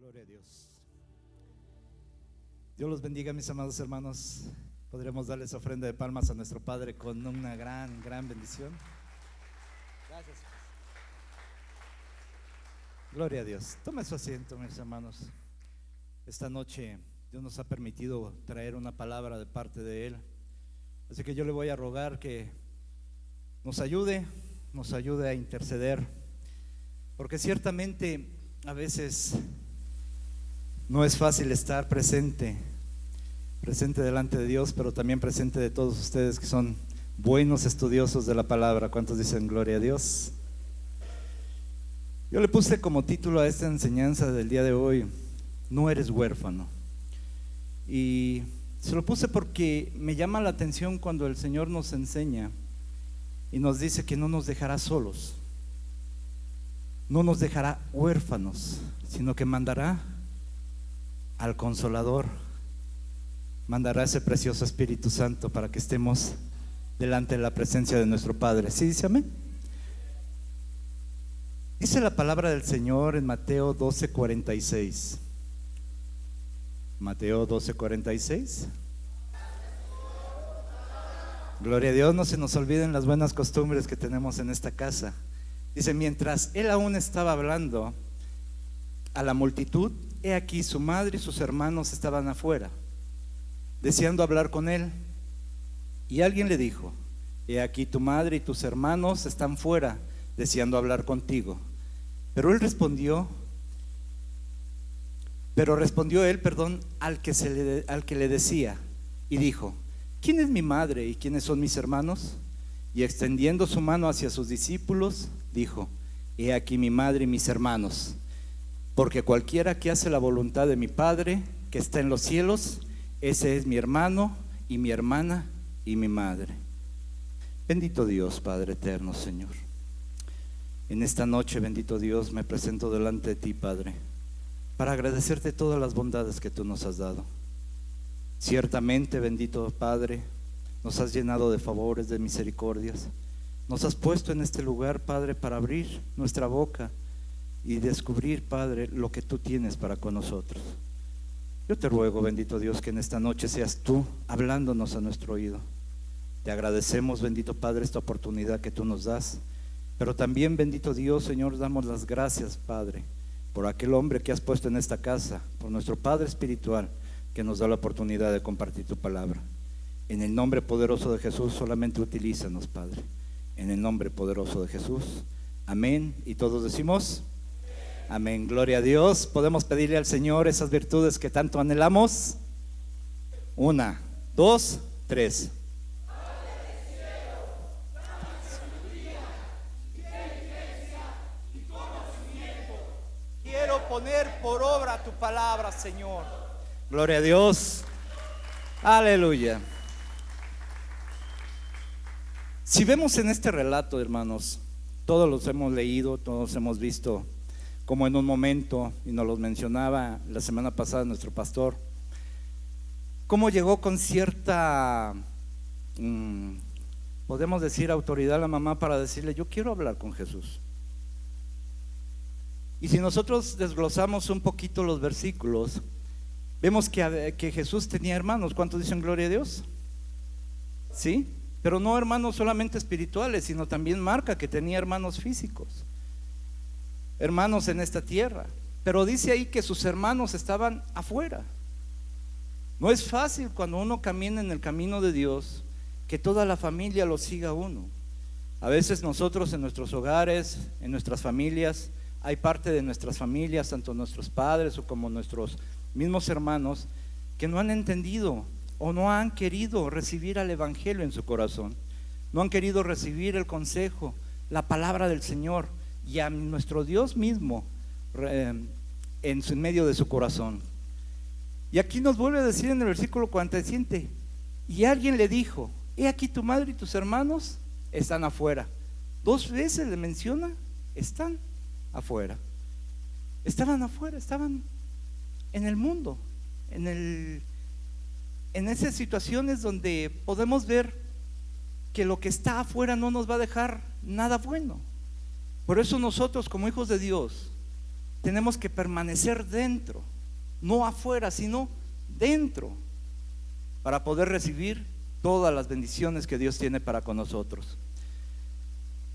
Gloria a Dios. Dios los bendiga, mis amados hermanos. Podremos darles ofrenda de palmas a nuestro Padre con una gran bendición. Gracias. Gloria a Dios. Tome su asiento, mis hermanos. Esta noche Dios nos ha permitido traer una palabra de parte de Él. Así que yo le voy a rogar que nos ayude a interceder, porque ciertamente a veces no es fácil estar presente delante de Dios, pero también presente de todos ustedes que son buenos estudiosos de la palabra. ¿Cuántos dicen gloria a Dios? Yo le puse como título a esta enseñanza del día de hoy: no eres huérfano. Y se lo puse porque me llama la atención cuando el Señor nos enseña y nos dice que no nos dejará solos, no nos dejará huérfanos, sino que mandará al Consolador, mandará ese precioso Espíritu Santo para que estemos delante de la presencia de nuestro Padre. ¿Sí dice amén? Dice la palabra del Señor en Mateo 12:46. Mateo 12:46. Gloria a Dios, no se nos olviden las buenas costumbres que tenemos en esta casa. Dice: mientras él aún estaba hablando a la multitud, he aquí su madre y sus hermanos estaban afuera, deseando hablar con él. Y alguien le dijo: he aquí tu madre y tus hermanos están fuera, deseando hablar contigo. Pero respondió él, al que le decía, y dijo: ¿quién es mi madre y quiénes son mis hermanos? Y extendiendo su mano hacia sus discípulos, dijo: he aquí mi madre y mis hermanos, porque cualquiera que hace la voluntad de mi Padre que está en los cielos, ese es mi hermano y mi hermana y mi madre. Bendito Dios, Padre eterno, Señor. En esta noche, bendito Dios, me presento delante de ti, Padre, para agradecerte todas las bondades que tú nos has dado. Ciertamente, bendito Padre, nos has llenado de favores, de misericordias. Nos has puesto en este lugar, Padre, para abrir nuestra boca y descubrir, Padre, lo que tú tienes para con nosotros. Yo te ruego, bendito Dios, que en esta noche seas tú hablándonos a nuestro oído. Te agradecemos, bendito Padre, esta oportunidad que tú nos das, pero también, bendito Dios, Señor, damos las gracias, Padre, por aquel hombre que has puesto en esta casa, por nuestro Padre espiritual, que nos da la oportunidad de compartir tu palabra. En el nombre poderoso de Jesús, solamente utilízanos, Padre. En el nombre poderoso de Jesús, amén. Y todos decimos amén. Gloria a Dios. Podemos pedirle al Señor esas virtudes que tanto anhelamos. 1, 2, 3. Quiero poner por obra tu palabra, Señor. Gloria a Dios. Aleluya. Si vemos en este relato, hermanos, todos los hemos leído, todos hemos visto como en un momento, y nos los mencionaba la semana pasada nuestro pastor, cómo llegó con cierta, podemos decir, autoridad la mamá para decirle: yo quiero hablar con Jesús. Y si nosotros desglosamos un poquito los versículos, vemos que Jesús tenía hermanos. ¿Cuántos dicen gloria a Dios? ¿Sí? Pero no hermanos solamente espirituales, sino también marca que tenía hermanos físicos, hermanos en esta tierra. Pero dice ahí que sus hermanos estaban afuera. No es fácil cuando uno camina en el camino de Dios que toda la familia lo siga a uno. A veces nosotros en nuestros hogares, en nuestras familias, hay parte de nuestras familias, tanto nuestros padres o como nuestros mismos hermanos, que no han entendido o no han querido recibir al Evangelio en su corazón, no han querido recibir el consejo, la palabra del Señor y a nuestro Dios mismo en medio de su corazón. Y aquí nos vuelve a decir en el versículo 47: y alguien le dijo: he aquí tu madre y tus hermanos están afuera. 2 veces le menciona: están afuera. Estaban afuera, estaban en el mundo, en esas situaciones donde podemos ver que lo que está afuera no nos va a dejar nada bueno. Por eso nosotros, como hijos de Dios, tenemos que permanecer dentro, no afuera, sino dentro, para poder recibir todas las bendiciones que Dios tiene para con nosotros.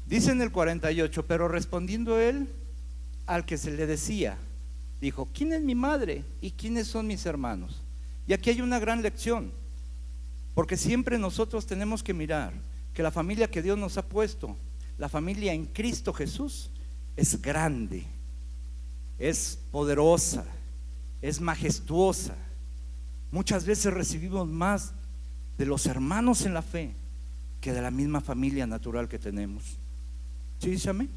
Dice en el 48: pero respondiendo él al que se le decía, dijo: ¿quién es mi madre y quiénes son mis hermanos? Y aquí hay una gran lección, porque siempre nosotros tenemos que mirar que la familia que Dios nos ha puesto, la familia en Cristo Jesús, es grande, es poderosa, es majestuosa. Muchas veces recibimos más de los hermanos en la fe que de la misma familia natural que tenemos. ¿Sí dice amén?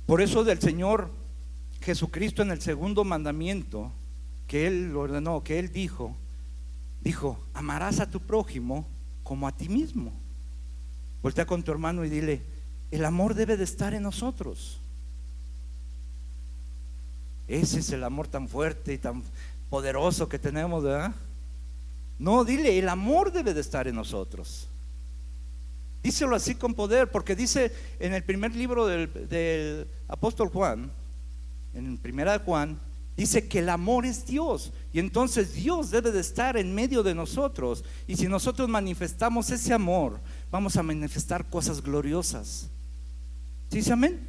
Por eso del Señor Jesucristo, en el segundo mandamiento que Él ordenó, que Él dijo: amarás a tu prójimo como a ti mismo. Voltea con tu hermano y dile: el amor debe de estar en nosotros. Ese es el amor tan fuerte y tan poderoso que tenemos, ¿verdad? No, dile: el amor debe de estar en nosotros. Díselo así con poder, porque dice en el primer libro del apóstol Juan, en primera de Juan, dice que el amor es Dios, y entonces Dios debe de estar en medio de nosotros. Y si nosotros manifestamos ese amor, vamos a manifestar cosas gloriosas. ¿Sí dice amén?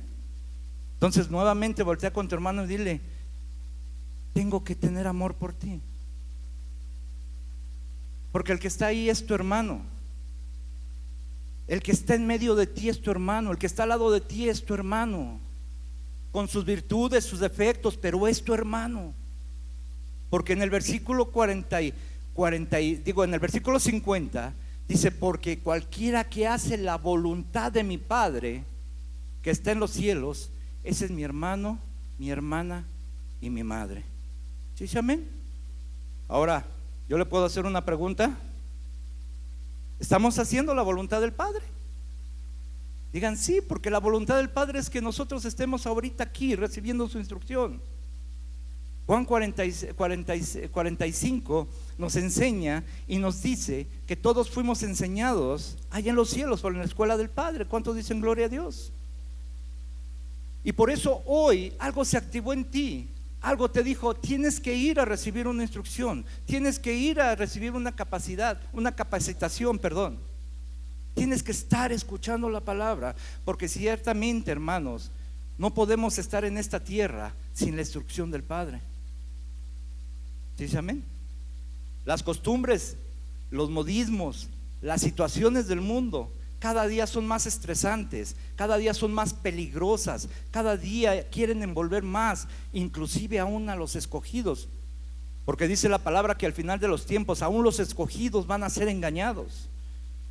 Entonces nuevamente voltea con tu hermano y dile: tengo que tener amor por ti, porque el que está ahí es tu hermano. El que está en medio de ti es tu hermano. El que está al lado de ti es tu hermano, con sus virtudes, sus defectos, pero es tu hermano. Porque en el versículo en el versículo 50 dice: porque cualquiera que hace la voluntad de mi Padre que está en los cielos, ese es mi hermano, mi hermana y mi madre. ¿Sí, amén? Ahora, yo le puedo hacer una pregunta: ¿estamos haciendo la voluntad del Padre? Digan sí, porque la voluntad del Padre es que nosotros estemos ahorita aquí recibiendo su instrucción. Juan 45 nos enseña y nos dice que todos fuimos enseñados allá en los cielos por la escuela del Padre. ¿Cuántos dicen gloria a Dios? Y por eso hoy algo se activó en ti. Algo te dijo: tienes que ir a recibir una instrucción, tienes que ir a recibir una capacitación, tienes que estar escuchando la palabra, porque ciertamente, hermanos, no podemos estar en esta tierra sin la instrucción del Padre. ¿Sí, amén? Las costumbres, los modismos, las situaciones del mundo cada día son más estresantes, cada día son más peligrosas, cada día quieren envolver más, inclusive aún a los escogidos, porque dice la palabra que al final de los tiempos aún los escogidos van a ser engañados.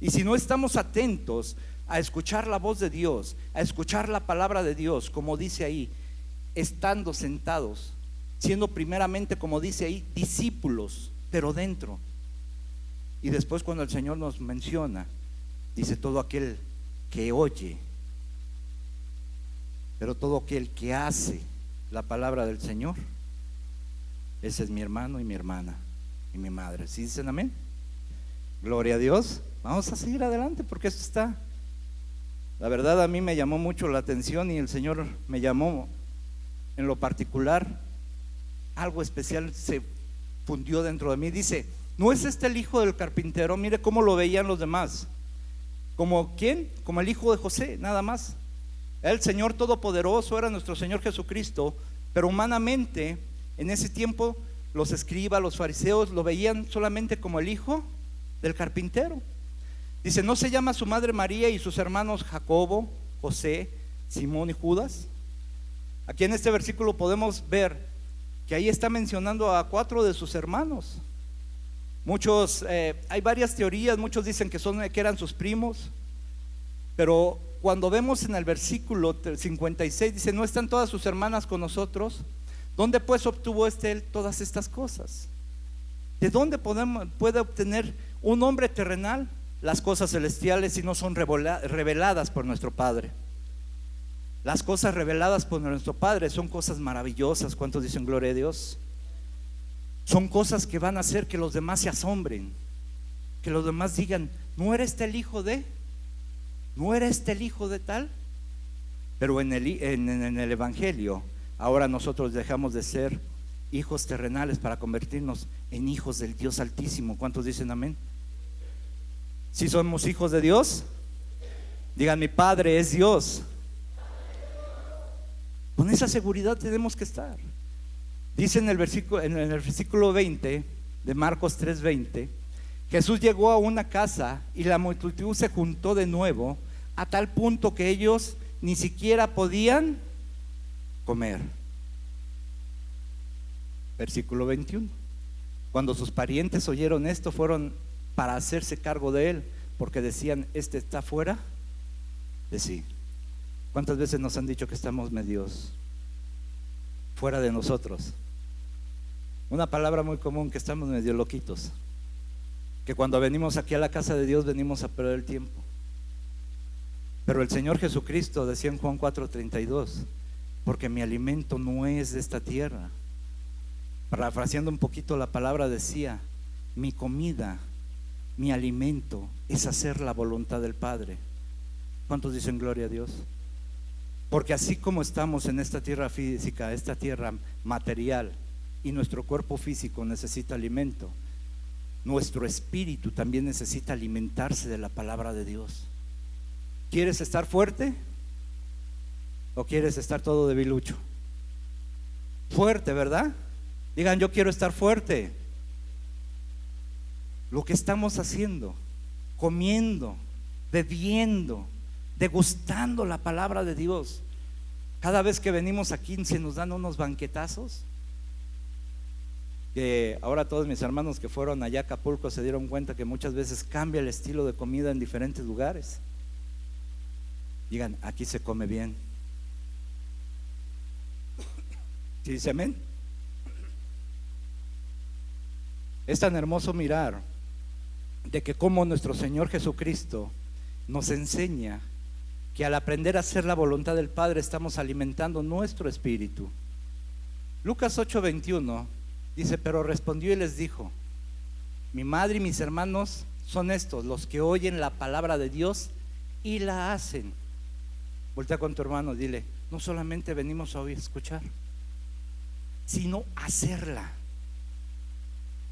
Y si no estamos atentos a escuchar la voz de Dios, a escuchar la palabra de Dios, como dice ahí, estando sentados, siendo primeramente, como dice ahí, discípulos, pero dentro. Y después, cuando el Señor nos menciona, dice: todo aquel que oye, pero todo aquel que hace la palabra del Señor, ese es mi hermano y mi hermana y mi madre. ¿Sí dicen amén? Gloria a Dios. Vamos a seguir adelante, porque esto está, la verdad, a mí me llamó mucho la atención, y el Señor me llamó en lo particular. Algo especial se fundió dentro de mí. Dice: ¿no es este el hijo del carpintero? Mire cómo lo veían los demás. ¿Como quién? Como el hijo de José, nada más. El Señor Todopoderoso era nuestro Señor Jesucristo, pero humanamente en ese tiempo los escribas, los fariseos lo veían solamente como el hijo del carpintero. Dice: ¿no se llama su madre María y sus hermanos Jacobo, José, Simón y Judas? Aquí en este versículo podemos ver que ahí está mencionando a 4 de sus hermanos. Muchos, hay varias teorías. Muchos dicen que eran sus primos, pero cuando vemos en el versículo 56 dice: ¿no están todas sus hermanas con nosotros? ¿Dónde pues obtuvo él todas estas cosas? ¿De dónde puede obtener un hombre terrenal las cosas celestiales si no son reveladas por nuestro Padre? Las cosas reveladas por nuestro Padre son cosas maravillosas. ¿Cuántos dicen gloria a Dios? Son cosas que van a hacer que los demás se asombren, que los demás digan: ¿no era este el hijo de? ¿No era este el hijo de tal? Pero en el Evangelio ahora nosotros dejamos de ser hijos terrenales para convertirnos en hijos del Dios Altísimo. ¿Cuántos dicen amén? Si somos hijos de Dios, digan: mi Padre es Dios. Con esa seguridad tenemos que estar. Dice en el versículo 20 de Marcos 3:20, Jesús llegó a una casa y la multitud se juntó de nuevo, a tal punto que ellos ni siquiera podían comer. Versículo 21. Cuando sus parientes oyeron esto, fueron para hacerse cargo de él, porque decían: este está fuera de sí. ¿Cuántas veces nos han dicho que estamos medios fuera de nosotros? Una palabra muy común, que estamos medio loquitos, que cuando venimos aquí a la casa de Dios venimos a perder el tiempo. Pero el Señor Jesucristo decía en Juan 4:32: porque mi alimento no es de esta tierra. Parafraseando un poquito la palabra, decía: mi comida, mi alimento es hacer la voluntad del Padre. ¿Cuántos dicen gloria a Dios? Porque así como estamos en esta tierra física, esta tierra material, y nuestro cuerpo físico necesita alimento, nuestro espíritu también necesita alimentarse de la palabra de Dios. ¿Quieres estar fuerte o quieres estar todo debilucho? Fuerte, ¿verdad? Digan: yo quiero estar fuerte. Lo que estamos haciendo, comiendo, bebiendo, degustando la palabra de Dios. Cada vez que venimos aquí se nos dan unos banquetazos, que ahora todos mis hermanos que fueron allá a Acapulco se dieron cuenta que muchas veces cambia el estilo de comida en diferentes lugares. Digan: aquí se come bien. ¿Sí dice amén? Es tan hermoso mirar de que como nuestro Señor Jesucristo nos enseña que al aprender a hacer la voluntad del Padre estamos alimentando nuestro espíritu. Lucas 8:21 dice: pero respondió y les dijo: mi madre y mis hermanos son estos, los que oyen la palabra de Dios y la hacen. Voltea con tu hermano, dile: no solamente venimos a oír, escuchar, sino hacerla.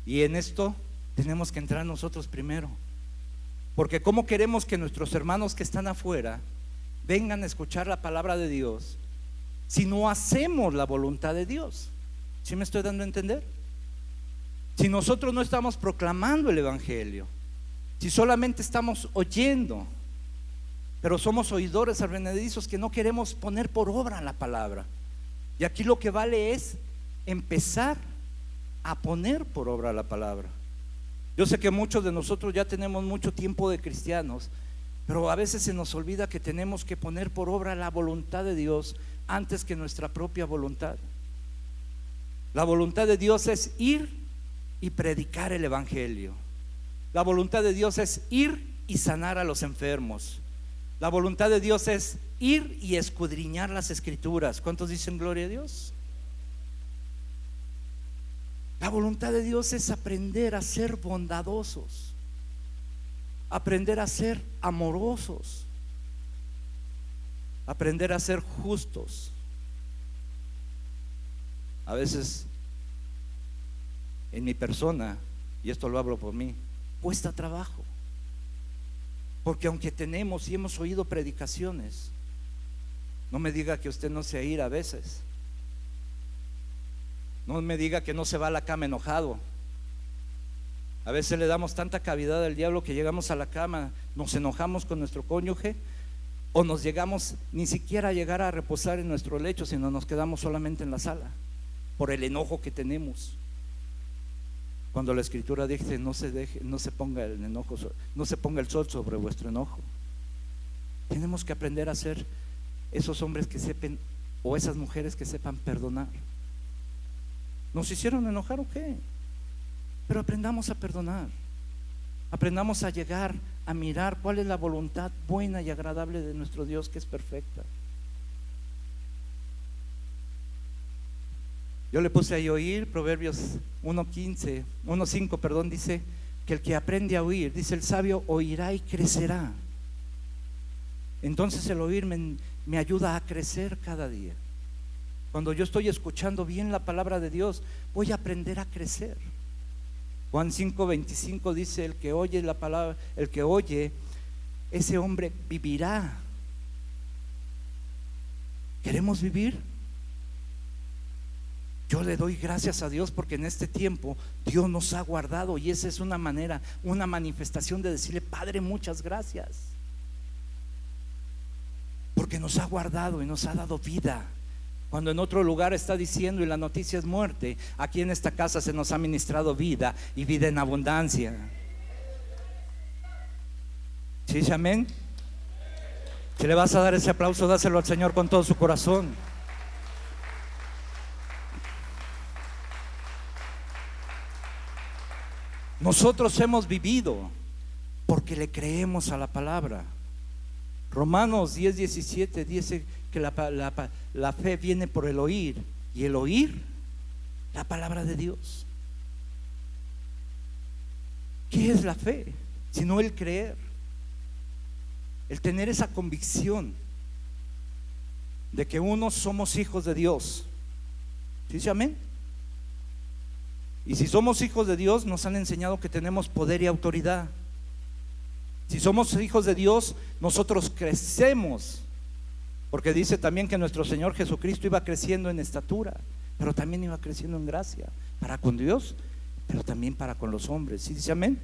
Y en esto tenemos que entrar nosotros primero, porque ¿cómo queremos que nuestros hermanos que están afuera vengan a escuchar la palabra de Dios si no hacemos la voluntad de Dios? ¿Sí me estoy dando a entender? Si nosotros no estamos proclamando el evangelio, si solamente estamos oyendo, pero somos oidores advenedizos que no queremos poner por obra la palabra. Y aquí lo que vale es empezar a poner por obra la palabra. Yo sé que muchos de nosotros ya tenemos mucho tiempo de cristianos, pero a veces se nos olvida que tenemos que poner por obra la voluntad de Dios antes que nuestra propia voluntad. La voluntad de Dios es ir y predicar el evangelio. La voluntad de Dios es ir y sanar a los enfermos. La voluntad de Dios es ir y escudriñar las escrituras. ¿Cuántos dicen gloria a Dios? La voluntad de Dios es aprender a ser bondadosos, aprender a ser amorosos, aprender a ser justos. A veces en mi persona, y esto lo hablo por mí, cuesta trabajo, porque aunque tenemos y hemos oído predicaciones, no me diga que usted no se ir a veces. No me diga que no se va a la cama enojado. A veces le damos tanta cavidad al diablo que llegamos a la cama, nos enojamos con nuestro cónyuge, o nos llegamos ni siquiera a llegar a reposar en nuestro lecho, sino nos quedamos solamente en la sala por el enojo que tenemos. Cuando la escritura dice: no se ponga el enojo, no se ponga el sol sobre vuestro enojo. Tenemos que aprender a ser esos hombres que sepan, o esas mujeres que sepan perdonar. ¿Nos hicieron enojar o qué? Pero aprendamos a perdonar. Aprendamos a llegar a mirar cuál es la voluntad buena y agradable de nuestro Dios, que es perfecta. Yo le puse ahí oír. Proverbios 1:5 dice que el que aprende a oír, dice: el sabio oirá y crecerá. Entonces el oír me ayuda a crecer cada día. Cuando yo estoy escuchando bien la palabra de Dios, voy a aprender a crecer. Juan 5:25 dice: el que oye la palabra, el que oye, ese hombre vivirá. ¿Queremos vivir? Yo le doy gracias a Dios porque en este tiempo Dios nos ha guardado, y esa es una manera, una manifestación de decirle: Padre, muchas gracias, porque nos ha guardado y nos ha dado vida. Cuando en otro lugar está diciendo y la noticia es muerte, aquí en esta casa se nos ha ministrado vida, y vida en abundancia. ¿Sí, amén? Si le vas a dar ese aplauso, dáselo al Señor con todo su corazón. Nosotros hemos vivido porque le creemos a la palabra. Romanos 10:17 dice que la fe viene por el oír, y el oír la palabra de Dios. ¿Qué es la fe? Sino el creer, el tener esa convicción de que unos somos hijos de Dios. ¿Sí, amén? Y si somos hijos de Dios, nos han enseñado que tenemos poder y autoridad. Si somos hijos de Dios, nosotros crecemos, porque dice también que nuestro Señor Jesucristo iba creciendo en estatura, pero también iba creciendo en gracia, para con Dios, pero también para con los hombres. ¿Sí dice amén?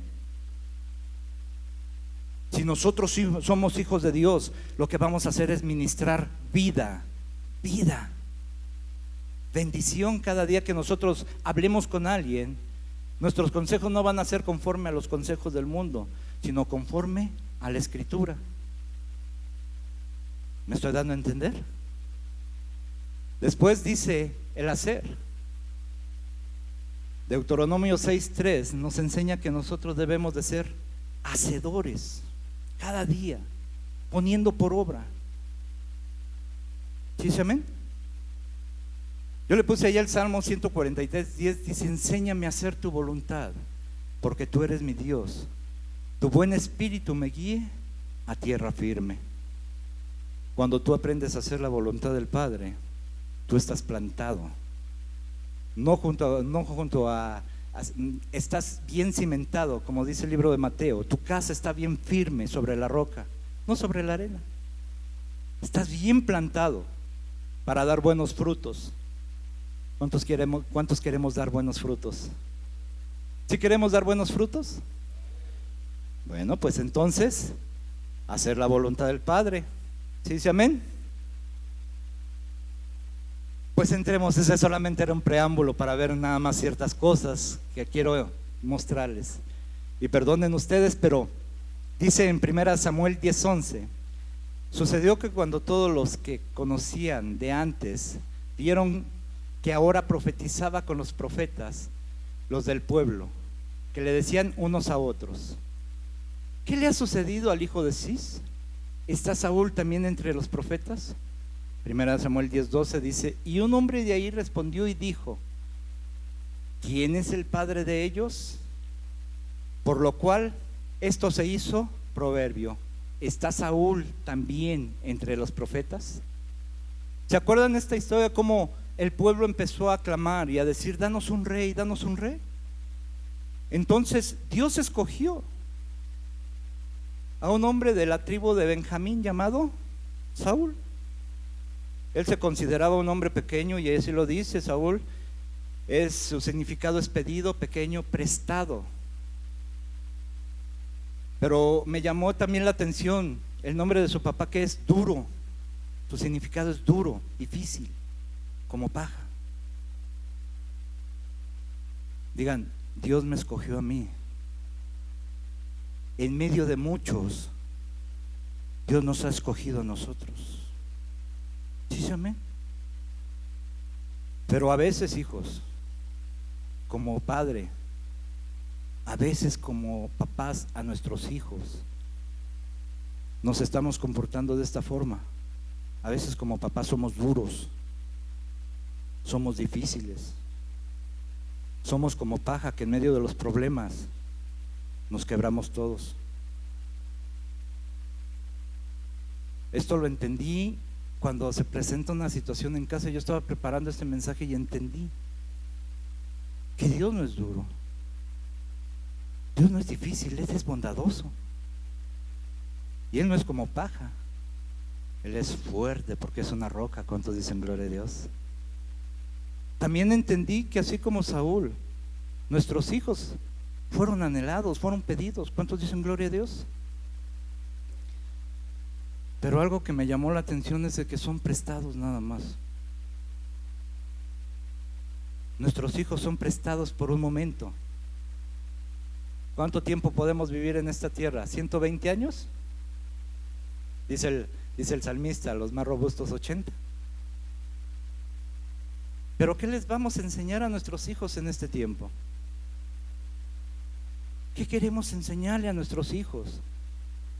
Si nosotros somos hijos de Dios, lo que vamos a hacer es ministrar vida, vida, bendición. Cada día que nosotros hablemos con alguien, nuestros consejos no van a ser conforme a los consejos del mundo, sino conforme a la Escritura. ¿Me estoy dando a entender? Después dice el hacer. Deuteronomio 6:3 nos enseña que nosotros debemos de ser hacedores cada día, poniendo por obra. ¿Sí, amén? Yo le puse allá el Salmo 143:10, dice: enséñame a hacer tu voluntad, porque tú eres mi Dios. Tu buen espíritu me guíe a tierra firme. Cuando tú aprendes a hacer la voluntad del Padre, tú estás plantado, no junto a estás bien cimentado, como dice el libro de Mateo. Tu casa está bien firme sobre la roca, no sobre la arena. Estás bien plantado para dar buenos frutos. ¿Cuántos queremos dar buenos frutos? ¿Sí queremos dar buenos frutos? Bueno, pues entonces hacer la voluntad del Padre. ¿Sí dice amén? Pues entremos. Ese solamente era un preámbulo para ver nada más ciertas cosas que quiero mostrarles. Y perdonen ustedes, pero dice en 1 Samuel 10:11: sucedió que cuando todos los que conocían de antes vieron que ahora profetizaba con los profetas, los del pueblo, que le decían unos a otros: ¿qué le ha sucedido al hijo de Cis? ¿Está Saúl también entre los profetas? 1 Samuel 10:12 dice: y un hombre de ahí respondió y dijo: ¿quién es el padre de ellos? Por lo cual esto se hizo proverbio: ¿está Saúl también entre los profetas? ¿Se acuerdan esta historia? Cómo el pueblo empezó a clamar y a decir: danos un rey, danos un rey. Entonces Dios escogió a un hombre de la tribu de Benjamín llamado Saúl. Él se consideraba un hombre pequeño, y así lo dice Saúl. Su significado es pedido, pequeño, prestado. Pero me llamó también la atención el nombre de su papá, que es duro. Su significado es duro, difícil, como paja. Digan: Dios me escogió a mí. En medio de muchos, Dios nos ha escogido a nosotros. ¿Sí, amén? Pero a veces, hijos, como padre, a veces como papás a nuestros hijos, nos estamos comportando de esta forma. A veces como papás somos duros, somos difíciles, somos como paja que en medio de los problemas nos quebramos todos. Esto lo entendí cuando se presenta una situación en casa, yo estaba preparando este mensaje y entendí que Dios no es duro, Dios no es difícil, Él es bondadoso. Y Él no es como paja, Él es fuerte porque es una roca. ¿Cuántos dicen gloria a Dios? También entendí que así como Saúl, nuestros hijos fueron anhelados, fueron pedidos. ¿Cuántos dicen gloria a Dios? Pero algo que me llamó la atención es de que son prestados nada más. Nuestros hijos son prestados por un momento. ¿Cuánto tiempo podemos vivir en esta tierra? ¿120 años? Dice el salmista, los más robustos 80. Pero ¿qué les vamos a enseñar a nuestros hijos en este tiempo? ¿Qué queremos enseñarle a nuestros hijos?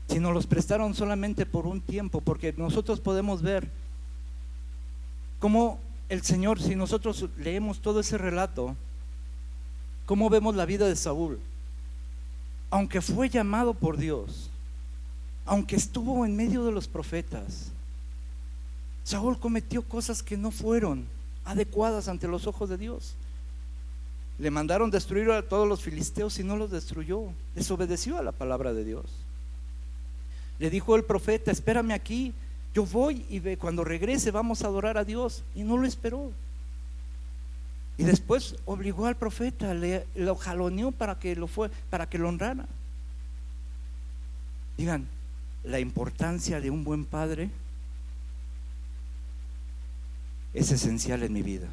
Si nos los prestaron solamente por un tiempo, porque nosotros podemos ver cómo el Señor, si nosotros leemos todo ese relato, cómo vemos la vida de Saúl. Aunque fue llamado por Dios, aunque estuvo en medio de los profetas, Saúl cometió cosas que no fueron adecuadas ante los ojos de Dios. Le mandaron destruir a todos los filisteos y no los destruyó, desobedeció a la palabra de Dios. Le dijo el profeta: espérame aquí, yo voy y cuando regrese vamos a adorar a Dios. Y no lo esperó. Y después obligó al profeta, lo jaloneó para que lo honrara. Digan, la importancia de un buen padre es esencial en mi vida.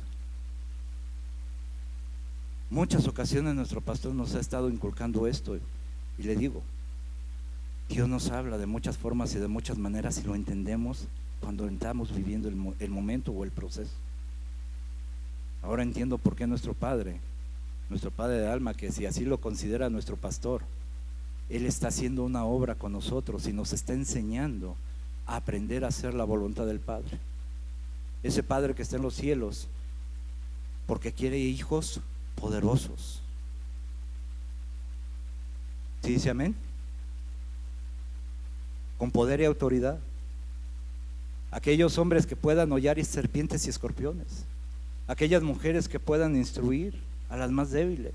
Muchas ocasiones nuestro pastor nos ha estado inculcando esto, y le digo, Dios nos habla de muchas formas y de muchas maneras, y lo entendemos cuando estamos viviendo el momento o el proceso. Ahora entiendo por qué nuestro Padre de alma, que si así lo considera nuestro pastor, Él está haciendo una obra con nosotros y nos está enseñando a aprender a hacer la voluntad del Padre. Ese Padre que está en los cielos, porque quiere hijos poderosos. ¿Sí dice amén? Con poder y autoridad. Aquellos hombres que puedan hollar serpientes y escorpiones. Aquellas mujeres que puedan instruir a las más débiles.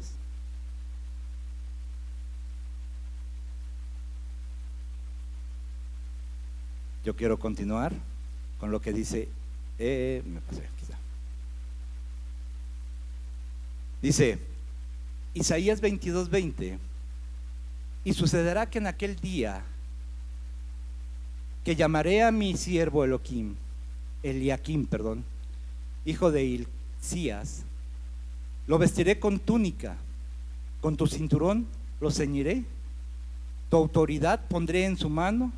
Yo quiero continuar con lo que dice, me pasé, quizá. Dice Isaías 22:20: y sucederá que en aquel día que llamaré a mi siervo Eliaquim, hijo de Hilcías, lo vestiré con túnica, con tu cinturón lo ceñiré, tu autoridad pondré en su mano,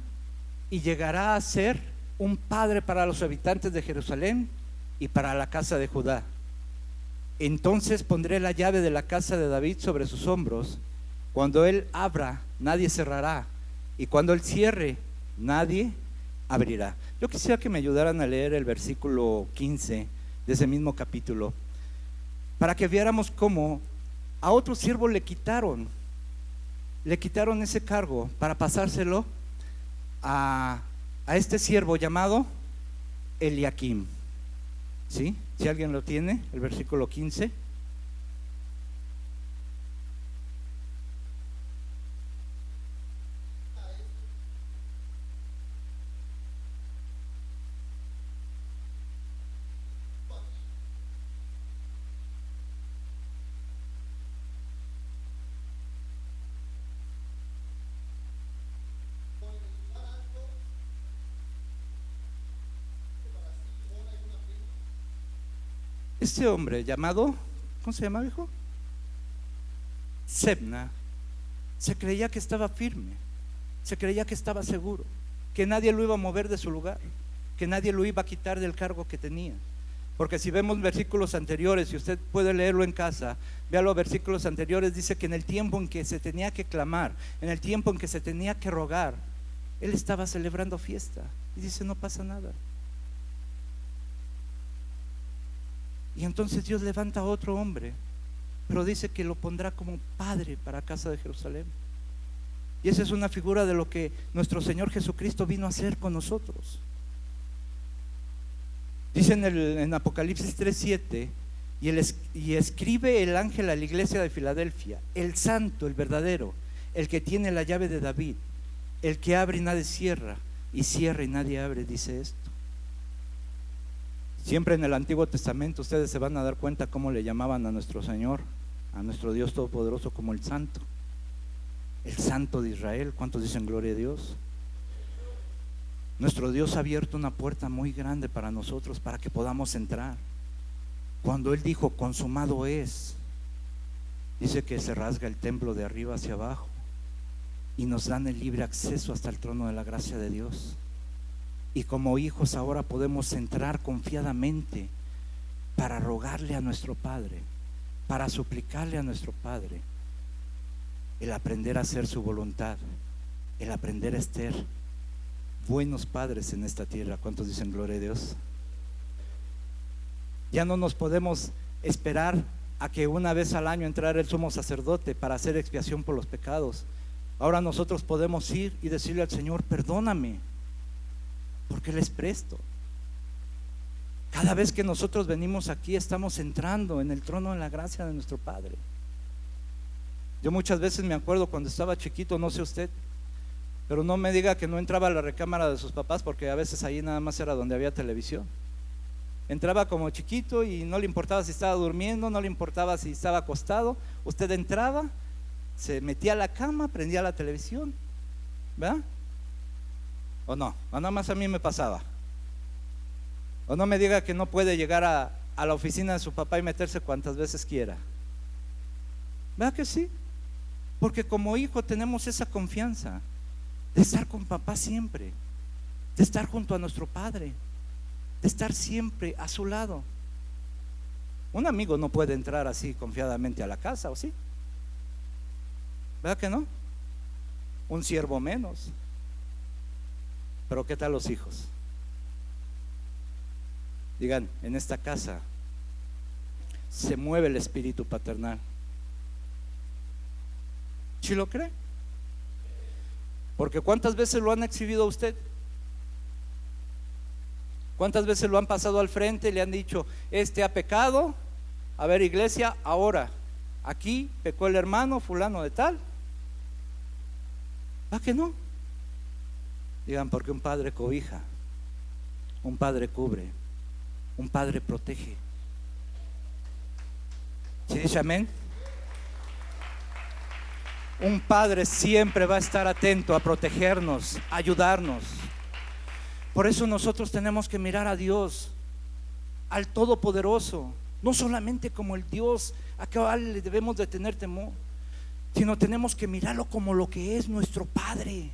y llegará a ser un padre para los habitantes de Jerusalén y para la casa de Judá. Entonces pondré la llave de la casa de David sobre sus hombros. Cuando él abra, nadie cerrará, y cuando él cierre, nadie abrirá. Yo quisiera que me ayudaran a leer el versículo 15 de ese mismo capítulo, para que viéramos cómo a otro siervo le quitaron ese cargo para pasárselo a este siervo llamado Eliaquim. ¿Sí? Si alguien lo tiene, el versículo 15. Este hombre llamado, ¿cómo se llama, hijo? Sebna, se creía que estaba firme, se creía que estaba seguro, que nadie lo iba a mover de su lugar, que nadie lo iba a quitar del cargo que tenía. Porque si vemos versículos anteriores, y usted puede leerlo en casa, vea los versículos anteriores, dice que en el tiempo en que se tenía que clamar, en el tiempo en que se tenía que rogar, él estaba celebrando fiesta, y dice: no pasa nada. Y entonces Dios levanta a otro hombre, pero dice que lo pondrá como padre para casa de Jerusalén. Y esa es una figura de lo que nuestro Señor Jesucristo vino a hacer con nosotros. Dice en Apocalipsis 3:7, y escribe el ángel a la iglesia de Filadelfia: el santo, el verdadero, el que tiene la llave de David, el que abre y nadie cierra, y cierra y nadie abre, dice esto. Siempre en el Antiguo Testamento ustedes se van a dar cuenta cómo le llamaban a nuestro Señor, a nuestro Dios Todopoderoso, como el Santo de Israel. ¿Cuántos dicen gloria a Dios? Nuestro Dios ha abierto una puerta muy grande para nosotros, para que podamos entrar. Cuando Él dijo consumado es, dice que se rasga el templo de arriba hacia abajo y nos dan el libre acceso hasta el trono de la gracia de Dios. Y como hijos ahora podemos entrar confiadamente para rogarle a nuestro Padre, para suplicarle a nuestro Padre el aprender a hacer su voluntad, el aprender a ser buenos padres en esta tierra. ¿Cuántos dicen gloria a Dios? Ya no nos podemos esperar a que una vez al año entrara el sumo sacerdote para hacer expiación por los pecados. Ahora nosotros podemos ir y decirle al Señor: perdóname, porque Él es presto. Cada vez que nosotros venimos aquí, estamos entrando en el trono de la gracia de nuestro Padre. Yo muchas veces me acuerdo cuando estaba chiquito, no sé usted, pero no me diga que no entraba a la recámara de sus papás, porque a veces ahí nada más era donde había televisión. Entraba como chiquito y no le importaba si estaba durmiendo, no le importaba si estaba acostado. Usted entraba, se metía a la cama, prendía la televisión, ¿verdad? ¿O no? ¿O nada más a mí me pasaba? O no me diga que no puede llegar a la oficina de su papá y meterse cuantas veces quiera. ¿Verdad que sí? Porque como hijo tenemos esa confianza de estar con papá siempre, de estar junto a nuestro Padre, de estar siempre a su lado. Un amigo no puede entrar así confiadamente a la casa, ¿o sí? ¿Verdad que no? Un siervo menos. Pero ¿qué tal los hijos? Digan, en esta casa se mueve el espíritu paternal. ¿Sí lo cree? Porque ¿cuántas veces lo han exhibido a usted? ¿Cuántas veces lo han pasado al frente y le han dicho: este ha pecado? A ver, iglesia, ahora aquí pecó el hermano fulano de tal. ¿Va que no? Digan, porque un padre cobija, un padre cubre, un padre protege. ¿Sí dice amén? Un padre siempre va a estar atento a protegernos, a ayudarnos. Por eso nosotros tenemos que mirar a Dios, al Todopoderoso, no solamente como el Dios a cual le debemos de tener temor, sino tenemos que mirarlo como lo que es nuestro Padre.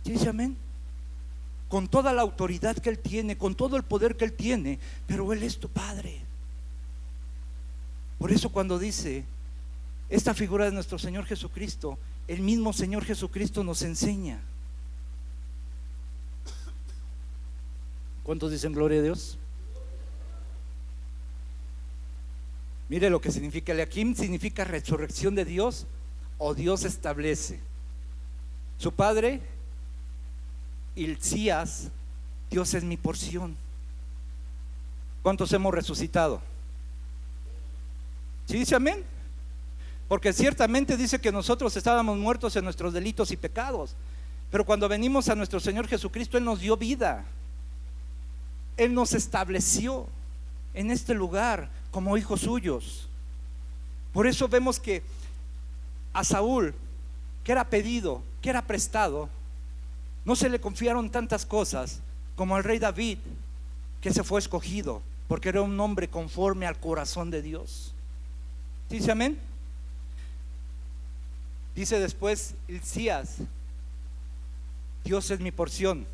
¿Sí dice amén? Con toda la autoridad que Él tiene, con todo el poder que Él tiene, pero Él es tu Padre. Por eso cuando dice esta figura de nuestro Señor Jesucristo, el mismo Señor Jesucristo nos enseña. ¿Cuántos dicen gloria a Dios? Mire lo que significa Eliakim: significa resurrección de Dios, o Dios establece. Su padre, Hilcías: Dios es mi porción. ¿Cuántos hemos resucitado? ¿Sí dice amén? Porque ciertamente dice que nosotros estábamos muertos en nuestros delitos y pecados, pero cuando venimos a nuestro Señor Jesucristo, Él nos dio vida. Él nos estableció en este lugar como hijos suyos. Por eso vemos que a Saúl, que era pedido, que era prestado, no se le confiaron tantas cosas como al rey David, que se fue escogido porque era un hombre conforme al corazón de Dios. ¿Dice amén? Dice después Hilcías: Dios es mi porción.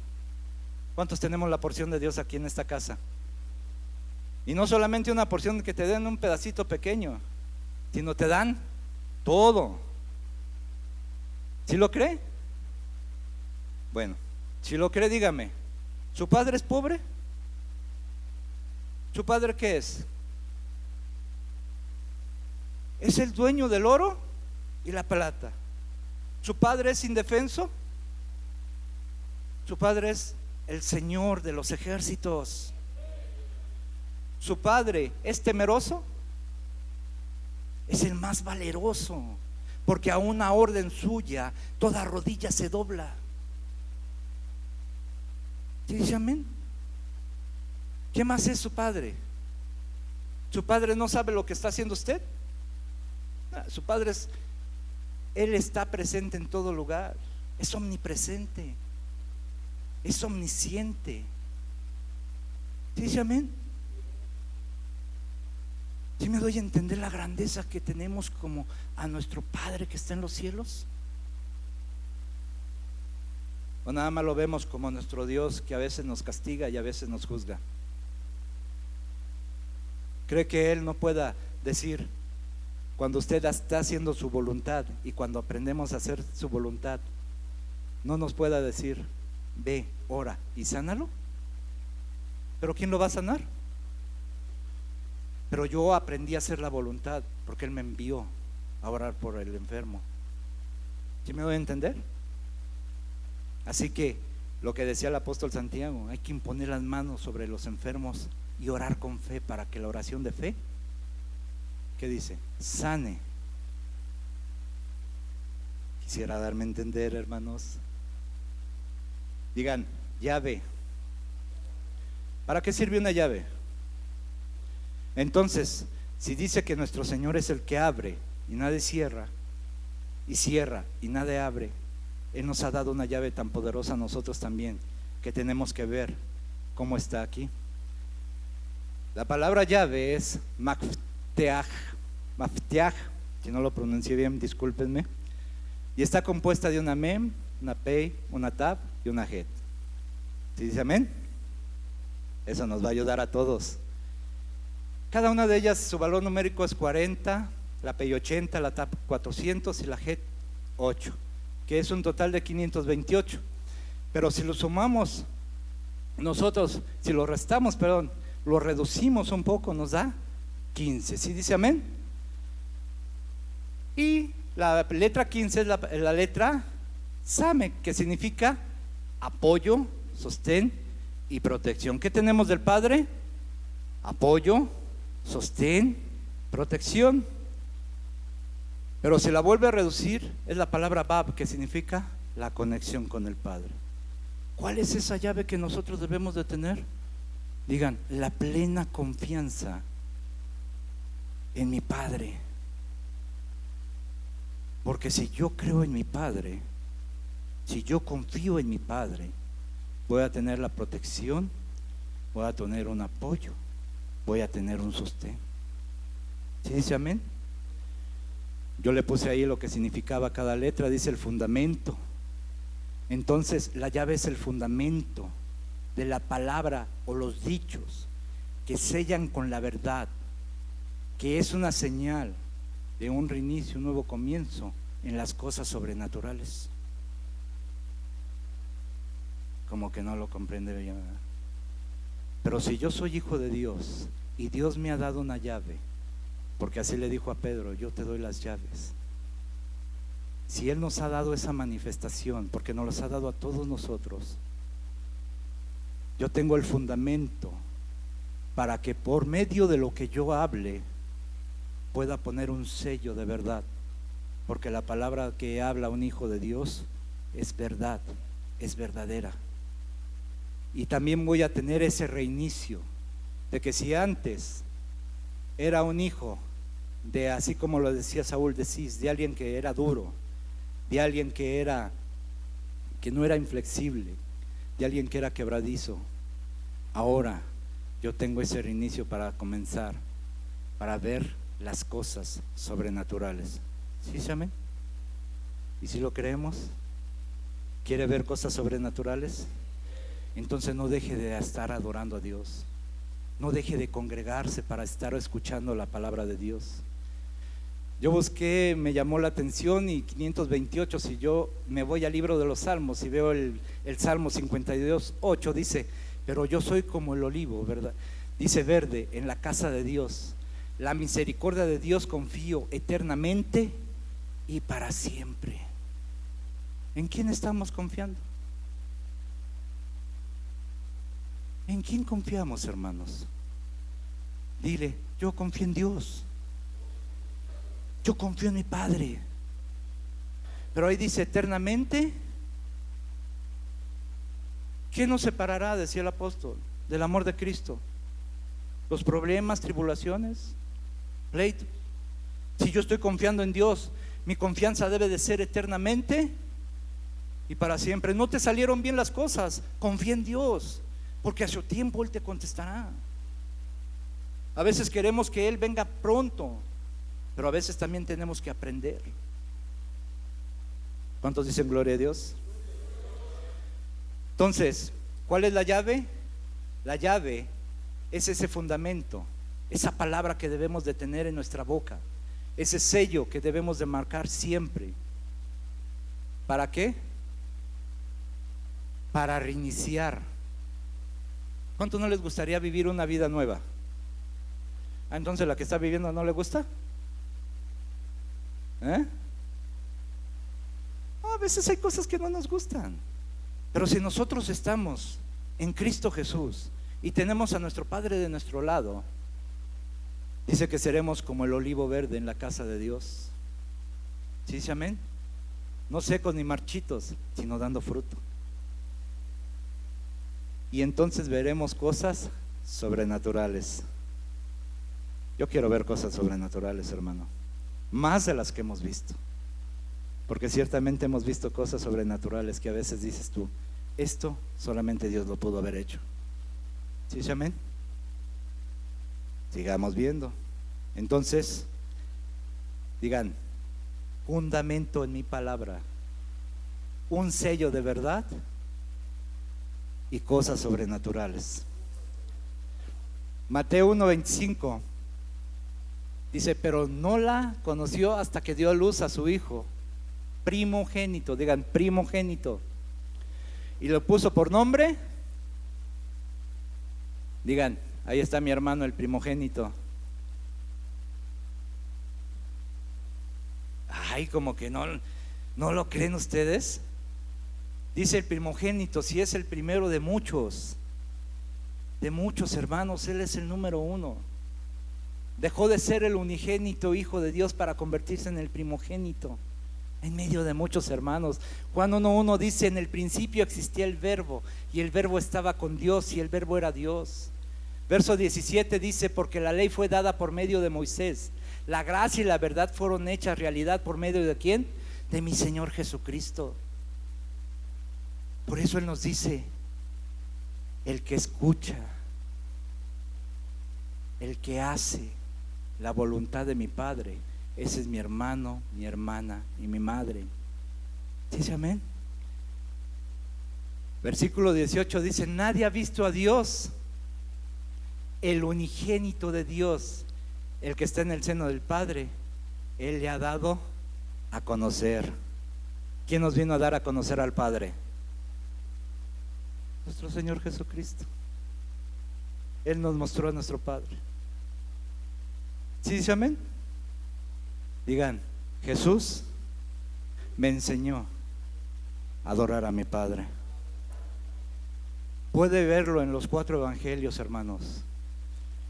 ¿Cuántos tenemos la porción de Dios aquí en esta casa? Y no solamente una porción que te den un pedacito pequeño, sino te dan todo. ¿Sí lo cree? Bueno, si lo cree, dígame: ¿su padre es pobre? ¿Su padre qué es? ¿Es el dueño del oro y la plata? ¿Su padre es indefenso? Su padre es el Señor de los ejércitos. Su Padre es temeroso, es el más valeroso, porque a una orden suya toda rodilla se dobla. ¿Sí dice amén? ¿Qué más es su Padre? ¿Su Padre no sabe lo que está haciendo usted? No, su Padre es, Él está presente en todo lugar, es omnipresente, es omnisciente. ¿Sí dice amén? ¿Sí me doy a entender la grandeza que tenemos como a nuestro Padre que está en los cielos? O nada más lo vemos como nuestro Dios que a veces nos castiga y a veces nos juzga. ¿Cree que Él no pueda decir, cuando usted está haciendo su voluntad y cuando aprendemos a hacer su voluntad, no nos pueda decir, ve, ora y sánalo? ¿Pero quién lo va a sanar? Pero yo aprendí a hacer la voluntad porque Él me envió a orar por el enfermo. ¿Sí me doy a entender? Así que lo que decía el apóstol Santiago, hay que imponer las manos sobre los enfermos y orar con fe para que la oración de fe, ¿qué dice? Sane. Quisiera darme a entender, hermanos. Digan, llave. ¿Para qué sirve una llave? Entonces, si dice que nuestro Señor es el que abre y nadie cierra, y cierra y nadie abre, Él nos ha dado una llave tan poderosa a nosotros también, que tenemos que ver cómo está aquí. La palabra llave es mafteaj, si no lo pronuncié bien, discúlpenme, y está compuesta de una mem, una pei, una tab y una het. ¿Sí dice amén? Eso nos va a ayudar a todos. Cada una de ellas, su valor numérico es 40, la pei 80, la tab 400 y la het 8, que es un total de 528. Pero si lo sumamos nosotros, si lo restamos, perdón, lo reducimos un poco, nos da 15. ¿Sí dice amén? Y la letra 15 es la letra Same, que significa apoyo, sostén y protección. ¿Qué tenemos del Padre? Apoyo, sostén, protección. Pero si la vuelve a reducir, es la palabra Bab, que significa la conexión con el Padre. ¿Cuál es esa llave que nosotros debemos de tener? Digan, la plena confianza en mi Padre. Porque si yo creo en mi Padre, si yo confío en mi Padre, voy a tener la protección, voy a tener un apoyo, voy a tener un sostén. ¿Sí dice amén? Yo le puse ahí lo que significaba cada letra, dice el fundamento. Entonces la llave es el fundamento de la palabra o los dichos que sellan con la verdad, que es una señal de un reinicio, un nuevo comienzo en las cosas sobrenaturales. Como que no lo comprende bien, ¿verdad? Pero si yo soy hijo de Dios y Dios me ha dado una llave, porque así le dijo a Pedro, yo te doy las llaves. Si Él nos ha dado esa manifestación, porque nos los ha dado a todos nosotros, yo tengo el fundamento para que por medio de lo que yo hable pueda poner un sello de verdad, porque la palabra que habla un hijo de Dios es verdad, es verdadera. Y también voy a tener ese reinicio de que si antes era un hijo de, así como lo decía Saúl de Cis, de alguien que era duro, de alguien que no era inflexible, de alguien que era quebradizo, ahora yo tengo ese reinicio para comenzar, para ver las cosas sobrenaturales. ¿Sí se amén? ¿Y si lo creemos? ¿Quiere ver cosas sobrenaturales? Entonces no deje de estar adorando a Dios, no deje de congregarse para estar escuchando la palabra de Dios. Yo busqué, me llamó la atención, y 528, si yo me voy al libro de los Salmos y veo el Salmo 52:8, dice, pero yo soy como el olivo, ¿verdad? Dice, verde en la casa de Dios, la misericordia de Dios confío eternamente y para siempre. ¿En quién estamos confiando? ¿En quién confiamos, hermanos? Dile, yo confío en Dios, yo confío en mi Padre. Pero ahí dice eternamente. ¿Qué nos separará, decía el apóstol, del amor de Cristo? Los problemas, tribulaciones, pleitos. Si yo estoy confiando en Dios, mi confianza debe de ser eternamente y para siempre. No te salieron bien las cosas, confía en Dios, porque a su tiempo Él te contestará. A veces queremos que Él venga pronto, pero a veces también tenemos que aprender. ¿Cuántos dicen gloria a Dios? Entonces, ¿cuál es la llave? La llave es ese fundamento, esa palabra que debemos de tener en nuestra boca, ese sello que debemos de marcar siempre. ¿Para qué? Para reiniciar. ¿Cuánto no les gustaría vivir una vida nueva? Entonces la que está viviendo no le gusta. A veces hay cosas que no nos gustan. Pero si nosotros estamos en Cristo Jesús y tenemos a nuestro Padre de nuestro lado, dice que seremos como el olivo verde en la casa de Dios. ¿Sí dice amén? No secos ni marchitos, sino dando fruto. Y entonces veremos cosas sobrenaturales. Yo quiero ver cosas sobrenaturales, hermano, más de las que hemos visto. Porque ciertamente hemos visto cosas sobrenaturales que a veces dices tú, esto solamente Dios lo pudo haber hecho. ¿Sí, amén? Sigamos viendo. Entonces, digan, fundamento en mi palabra, un sello de verdad y cosas sobrenaturales. Mateo 1:25 dice, pero no la conoció hasta que dio a luz a su hijo primogénito, digan primogénito, y lo puso por nombre. Digan, ahí está mi hermano el primogénito. Ay, como que no lo creen ustedes. Dice el primogénito, si es el primero de muchos hermanos, Él es el número uno. Dejó de ser el unigénito Hijo de Dios para convertirse en el primogénito en medio de muchos hermanos. Juan 1:1 dice, en el principio existía el verbo y el verbo estaba con Dios y el verbo era Dios. Verso 17 dice, porque la ley fue dada por medio de Moisés, la gracia y la verdad fueron hechas realidad por medio de ¿quién? De mi Señor Jesucristo. Por eso Él nos dice, el que escucha, el que hace la voluntad de mi Padre, ese es mi hermano, mi hermana y mi madre. ¿Sí, amén? Versículo 18 dice, nadie ha visto a Dios, el unigénito de Dios, el que está en el seno del Padre, Él le ha dado a conocer. ¿Quién nos vino a dar a conocer al Padre? Nuestro Señor Jesucristo. Él nos mostró a nuestro Padre. ¿Sí dice amén? Digan, Jesús me enseñó a adorar a mi Padre. Puede verlo en los 4 evangelios, hermanos.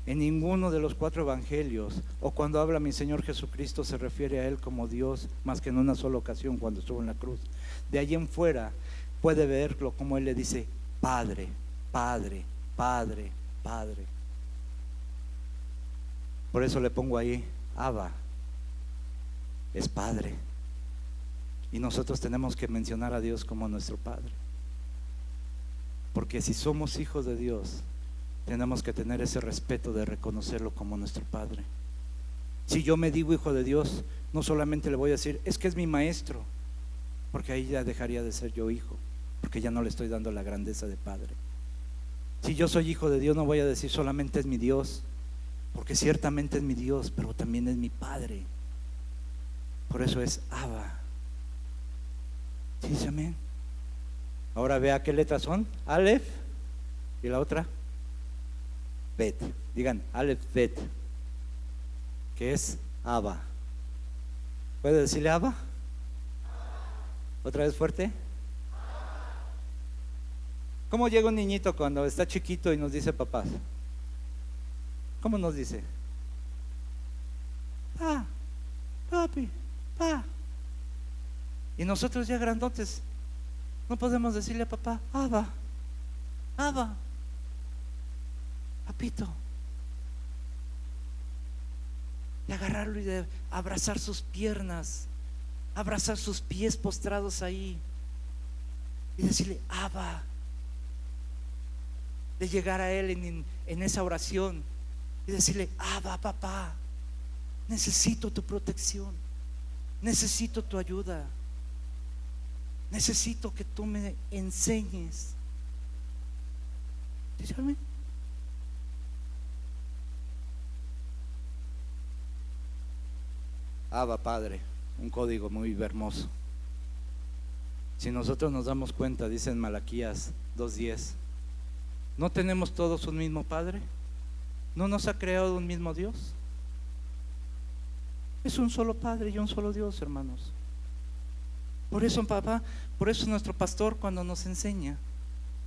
En ninguno de los 4 evangelios, o cuando habla mi Señor Jesucristo, se refiere a Él como Dios, más que en una sola ocasión cuando estuvo en la cruz. De allí en fuera puede verlo como Él le dice, Padre, Padre, Padre, Padre. Por eso le pongo ahí, Abba, es Padre. Y nosotros tenemos que mencionar a Dios como nuestro Padre. Porque si somos hijos de Dios, tenemos que tener ese respeto de reconocerlo como nuestro Padre. Si yo me digo hijo de Dios, no solamente le voy a decir, es que es mi maestro, porque ahí ya dejaría de ser yo hijo, porque ya no le estoy dando la grandeza de Padre. Si yo soy hijo de Dios, no voy a decir solamente es mi Dios, porque ciertamente es mi Dios, pero también es mi Padre. Por eso es Abba. ¿Sí, amén? Ahora vea qué letras son. Aleph y la otra Bet. Digan Aleph Bet, que es Abba. ¿Puede decirle Abba? Otra vez fuerte. ¿Cómo llega un niñito cuando está chiquito y nos dice papás? ¿Cómo nos dice? Pa, papi, pa. Y nosotros ya grandotes no podemos decirle a papá, Abba, Abba, papito. De agarrarlo y de abrazar sus piernas, abrazar sus pies postrados ahí y decirle, Abba. De llegar a él en esa oración y decirle, Abba, papá, necesito tu protección, necesito tu ayuda, necesito que tú me enseñes. Dígame. Abba, Padre, un código muy hermoso. Si nosotros nos damos cuenta, dice en Malaquías 2:10, ¿no tenemos todos un mismo Padre? ¿No nos ha creado un mismo Dios? Es un solo Padre y un solo Dios, hermanos. Por eso, papá, por eso nuestro pastor cuando nos enseña,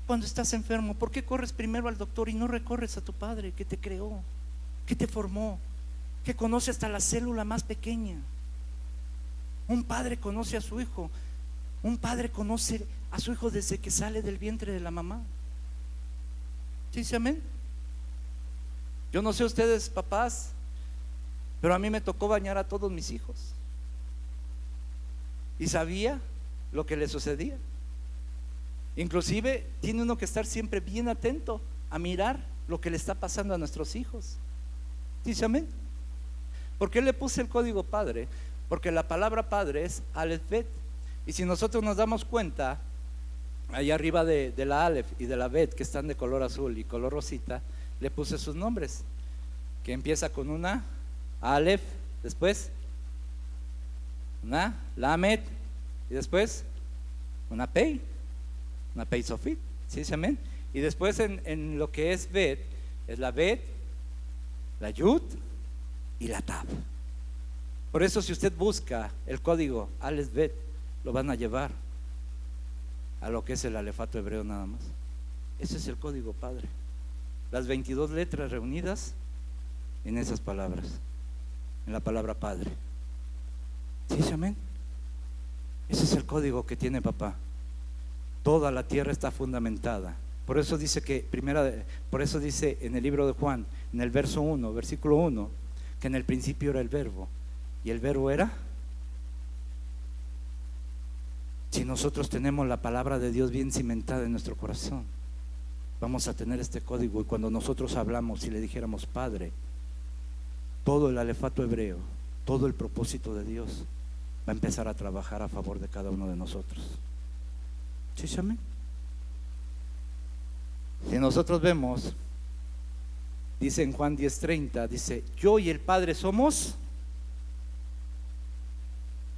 cuando estás enfermo, ¿por qué corres primero al doctor y no recorres a tu Padre que te creó, que te formó, que conoce hasta la célula más pequeña? Un padre conoce a su hijo, un padre conoce a su hijo desde que sale del vientre de la mamá. ¿Sí, amén? Yo no sé ustedes, papás, pero a mí me tocó bañar a todos mis hijos y sabía lo que les sucedía. Inclusive tiene uno que estar siempre bien atento a mirar lo que le está pasando a nuestros hijos. ¿Sí, amén? ¿Por qué le puse el código padre? Porque la palabra padre es Aleph Bet. Y si nosotros nos damos cuenta, ahí arriba de la Aleph y de la Bet, que están de color azul y color rosita, le puse sus nombres, que empieza con una Aleph, después una Lamed y después una Pei Sofit. ¿Sí, amén? Y después en lo que es Bet, es la Bet, la Yud y la Tab. Por eso si usted busca el código Aleph Bet, lo van a llevar a lo que es el alefato hebreo nada más. Ese es el código padre. Las 22 letras reunidas en esas palabras, en la palabra padre. ¿Sí, amén? Ese es el código que tiene papá. Toda la tierra está fundamentada. Por eso dice por eso dice en el libro de Juan, en el verso 1, versículo 1, que en el principio era el verbo. ¿Y el verbo era? Si nosotros tenemos la palabra de Dios bien cimentada en nuestro corazón, vamos a tener este código. Y cuando nosotros hablamos y le dijéramos Padre, todo el alefato hebreo, todo el propósito de Dios va a empezar a trabajar a favor de cada uno de nosotros. ¿Sí, amén? Si nosotros vemos, dice en Juan 10:30, dice, yo y el Padre somos.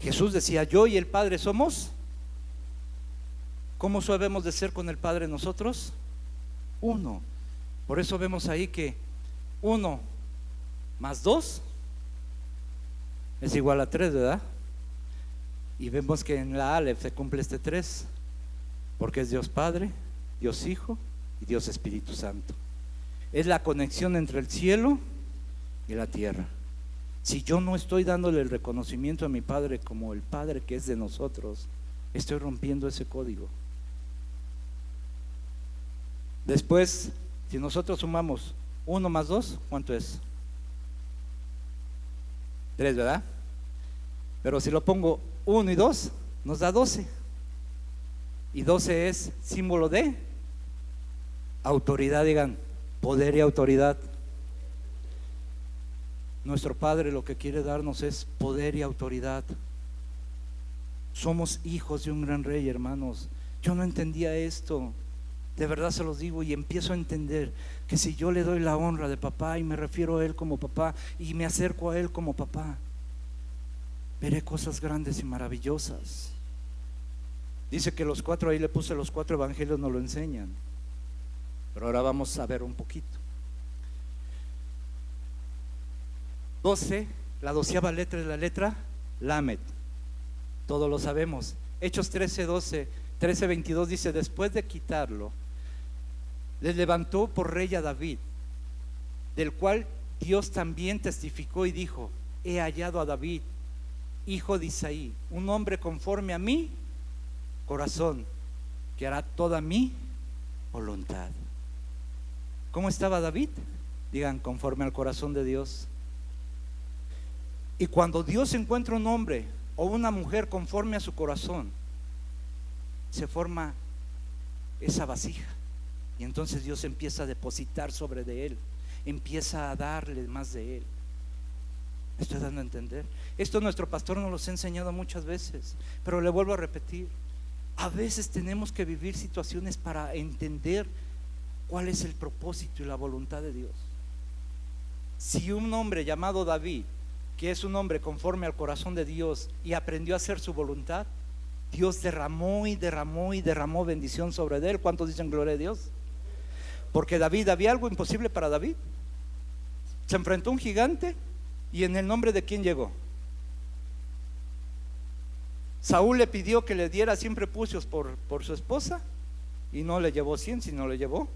Jesús decía, yo y el Padre somos. ¿Cómo sabemos de ser con el Padre nosotros? Uno. Por eso vemos ahí que 1 más 2 es igual a 3, ¿verdad? Y vemos que en la Aleph se cumple este 3, porque es Dios Padre, Dios Hijo y Dios Espíritu Santo. Es la conexión entre el cielo y la tierra. Si yo no estoy dándole el reconocimiento a mi Padre como el Padre que es de nosotros, estoy rompiendo ese código. Después, si nosotros sumamos 1 más 2, ¿cuánto es? 3, ¿verdad? Pero si lo pongo 1 y 2, nos da 12. Y 12 es símbolo de autoridad, digan, poder y autoridad. Nuestro Padre lo que quiere darnos es poder y autoridad. Somos hijos de un gran rey, hermanos. Yo no entendía esto. De verdad se los digo y empiezo a entender que si yo le doy la honra de papá y me refiero a él como papá y me acerco a él como papá, veré cosas grandes y maravillosas. Dice que los 4, ahí le puse los 4 evangelios, nos lo enseñan. Pero ahora vamos a ver un poquito. 12, la 12ª letra es la letra Lamed. Todos lo sabemos. Hechos 13:22 dice, después de quitarlo, Les levantó por rey a David, del cual Dios también testificó y dijo: he hallado a David, hijo de Isaí, un hombre conforme a mi corazón, que hará toda mi voluntad. ¿Cómo estaba David? Digan, conforme al corazón de Dios. Y cuando Dios encuentra un hombre o una mujer conforme a su corazón, se forma esa vasija, y entonces Dios empieza a depositar sobre de él, empieza a darle más de él. ¿Me estoy dando a entender? Esto nuestro pastor nos lo ha enseñado muchas veces, pero le vuelvo a repetir: a veces tenemos que vivir situaciones para entender cuál es el propósito y la voluntad de Dios. Si un hombre llamado David, que es un hombre conforme al corazón de Dios y aprendió a hacer su voluntad, Dios derramó y derramó y derramó bendición sobre él. ¿Cuántos dicen gloria a Dios? Porque David, había algo imposible para David. Se enfrentó a un gigante, y en el nombre de quién llegó. Saúl le pidió que le diera 100 prepucios por su esposa, y no le llevó 100, sino le llevó.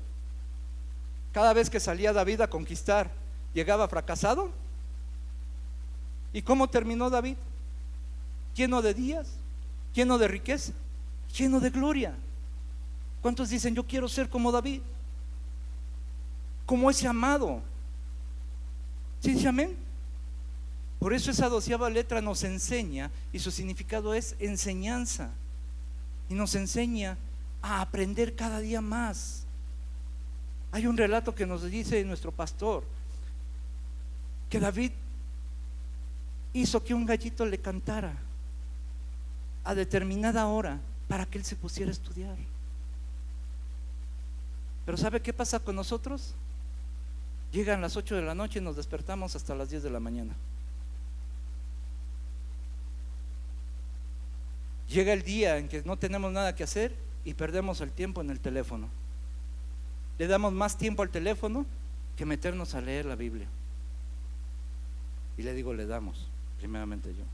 Cada vez que salía David a conquistar, llegaba fracasado. ¿Y cómo terminó David? Lleno de días, lleno de riqueza, lleno de gloria. ¿Cuántos dicen: yo quiero ser como David, como ese amado? ¿Sí dice amén? Por eso esa 12ª letra nos enseña, y su significado es enseñanza, y nos enseña a aprender cada día más. Hay un relato que nos dice nuestro pastor, que David hizo que un gallito le cantara a determinada hora para que él se pusiera a estudiar. Pero ¿sabe qué pasa con nosotros? Llegan las 8 de la noche y nos despertamos hasta las 10 de la mañana. Llega el día en que no tenemos nada que hacer y perdemos el tiempo en el teléfono. Le damos más tiempo al teléfono que meternos a leer la Biblia. Y le digo, le damos, primeramente yo.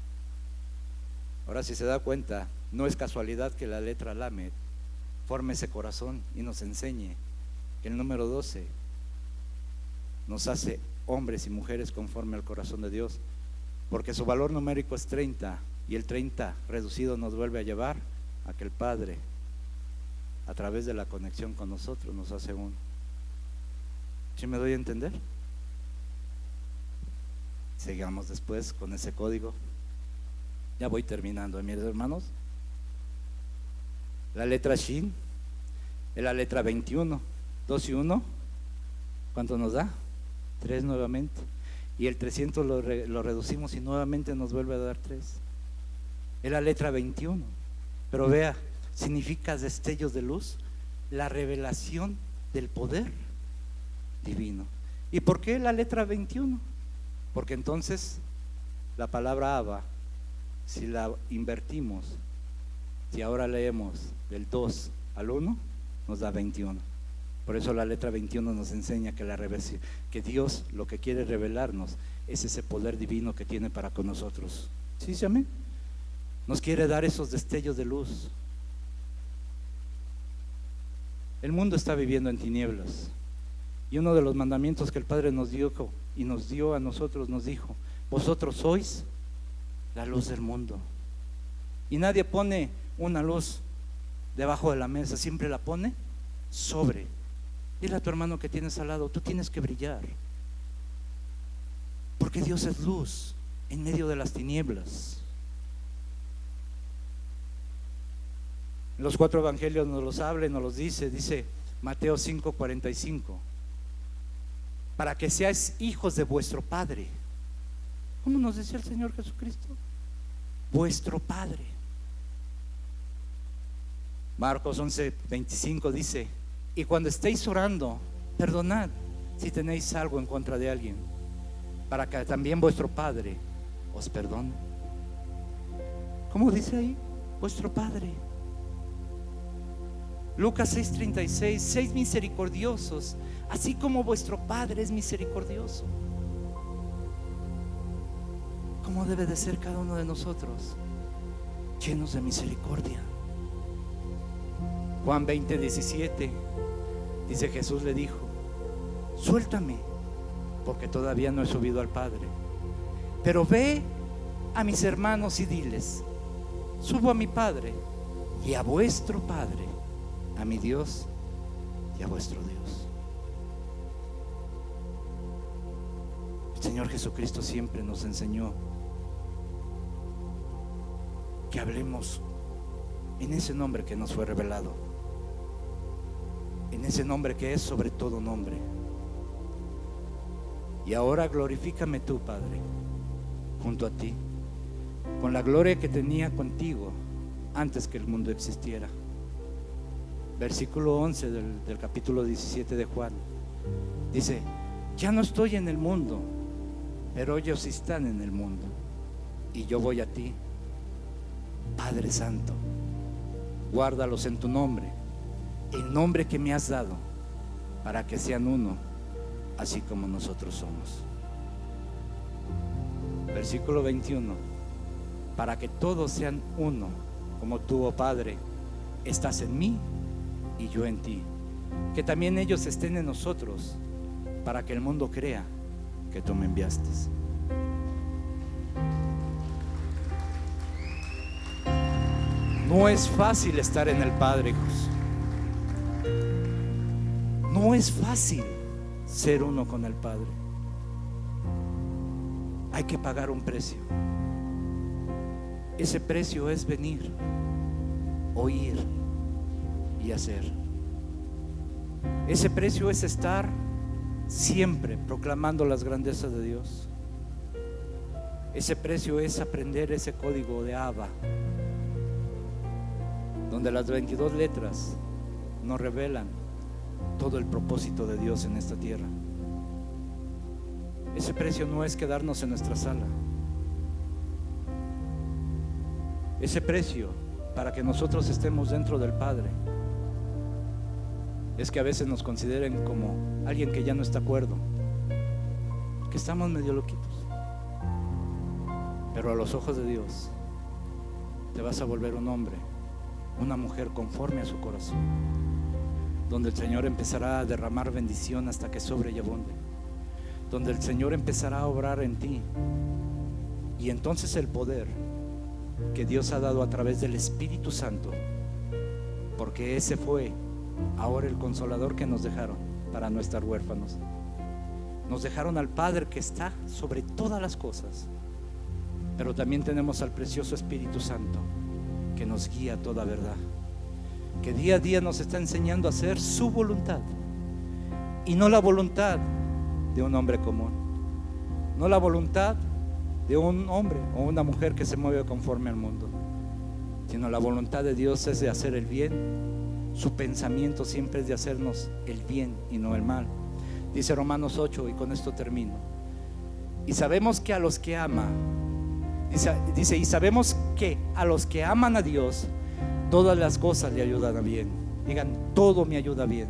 Ahora, si se da cuenta, no es casualidad que la letra Lamed forme ese corazón y nos enseñe que el número 12 nos hace hombres y mujeres conforme al corazón de Dios, porque su valor numérico es 30, y el 30 reducido nos vuelve a llevar a que el Padre, a través de la conexión con nosotros, nos hace uno. ¿Sí me doy a entender? Sigamos después con ese código. Ya voy terminando, mis hermanos. La letra Shin es la letra 21. 2 y 1, ¿cuánto nos da? 3 nuevamente. Y el 300 lo reducimos y nuevamente nos vuelve a dar 3. Es la letra 21. Pero vea, significa destellos de luz, la revelación del poder divino. ¿Y por qué la letra 21? Porque entonces la palabra Abba, si la invertimos, si ahora leemos del 2 al 1, nos da 21. Por eso la letra 21 nos enseña que Dios lo que quiere revelarnos es ese poder divino que tiene para con nosotros. ¿Sí, sí, amén? Nos quiere dar esos destellos de luz. El mundo está viviendo en tinieblas, y uno de los mandamientos que el Padre nos dio y nos dio a nosotros, nos dijo: vosotros sois la luz del mundo. Y nadie pone una luz debajo de la mesa, siempre la pone sobre. Dile a tu hermano que tienes al lado: tú tienes que brillar, porque Dios es luz en medio de las tinieblas. Los 4 evangelios nos los habla y nos los dice Mateo 5:45, para que seáis hijos de vuestro Padre. ¿Cómo nos decía el Señor Jesucristo? Vuestro Padre. Marcos 11:25 dice: y cuando estéis orando, perdonad si tenéis algo en contra de alguien, para que también vuestro Padre os perdone. ¿Cómo dice ahí? Vuestro Padre. Lucas 6:36: seis misericordiosos, así como vuestro Padre es misericordioso. ¿Cómo debe de ser cada uno de nosotros? Llenos de misericordia. Juan 20:17: Dice: Jesús le dijo: suéltame, porque todavía no he subido al Padre, pero ve a mis hermanos y diles: subo a mi Padre y a vuestro Padre, a mi Dios y a vuestro Dios. El Señor Jesucristo siempre nos enseñó que hablemos en ese nombre que nos fue revelado, en ese nombre que es sobre todo nombre. Y ahora glorifícame tú, Padre, junto a ti, con la gloria que tenía contigo antes que el mundo existiera. Versículo 11 del capítulo 17 de Juan dice: ya no estoy en el mundo, pero ellos están en el mundo, y yo voy a ti. Padre Santo, guárdalos en tu nombre, el nombre que me has dado, para que sean uno, así como nosotros somos. Versículo 21: para que todos sean uno, como tú, oh Padre, estás en mí y yo en ti, que también ellos estén en nosotros, para que el mundo crea que tú me enviaste. No es fácil estar en el Padre, hijos. No es fácil ser uno con el Padre. Hay que pagar un precio. Ese precio es venir, oír y hacer. Ese precio es estar siempre proclamando las grandezas de Dios. Ese precio es aprender ese código de Abba, donde las 22 letras nos revelan todo el propósito de Dios en esta tierra. Ese precio no es quedarnos en nuestra sala. Ese precio para que nosotros estemos dentro del Padre es que a veces nos consideren como alguien que ya no está acuerdo, que estamos medio loquitos. Pero a los ojos de Dios te vas a volver un hombre, una mujer conforme a su corazón, donde el Señor empezará a derramar bendición hasta que sobre y abunde, donde el Señor empezará a obrar en ti. Y entonces el poder que Dios ha dado a través del Espíritu Santo, porque ese fue ahora el consolador que nos dejaron para no estar huérfanos. Nos dejaron al Padre que está sobre todas las cosas, pero también tenemos al precioso Espíritu Santo que nos guía a toda verdad, que día a día nos está enseñando a hacer su voluntad y no la voluntad de un hombre común, no la voluntad de un hombre o una mujer que se mueve conforme al mundo, sino la voluntad de Dios es de hacer el bien. Su pensamiento siempre es de hacernos el bien y no el mal. Dice Romanos 8, y con esto termino: y sabemos que a los que ama, dice, y sabemos que a los que aman a Dios, todas las cosas le ayudan a bien. Digan: todo me ayuda bien.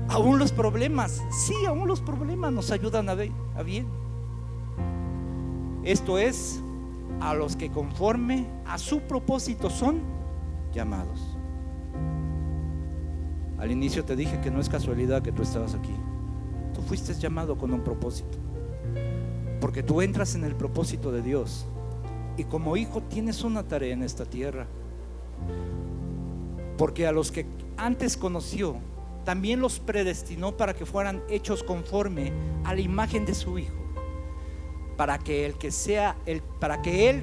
Aún los problemas, sí, aún los problemas nos ayudan a bien. Esto es, a los que conforme a su propósito son llamados. Al inicio te dije que no es casualidad que tú estabas aquí. Tú fuiste llamado con un propósito, porque tú entras en el propósito de Dios, y como hijo tienes una tarea en esta tierra. Porque a los que antes conoció, también los predestinó para que fueran hechos conforme a la imagen de su Hijo, para que Él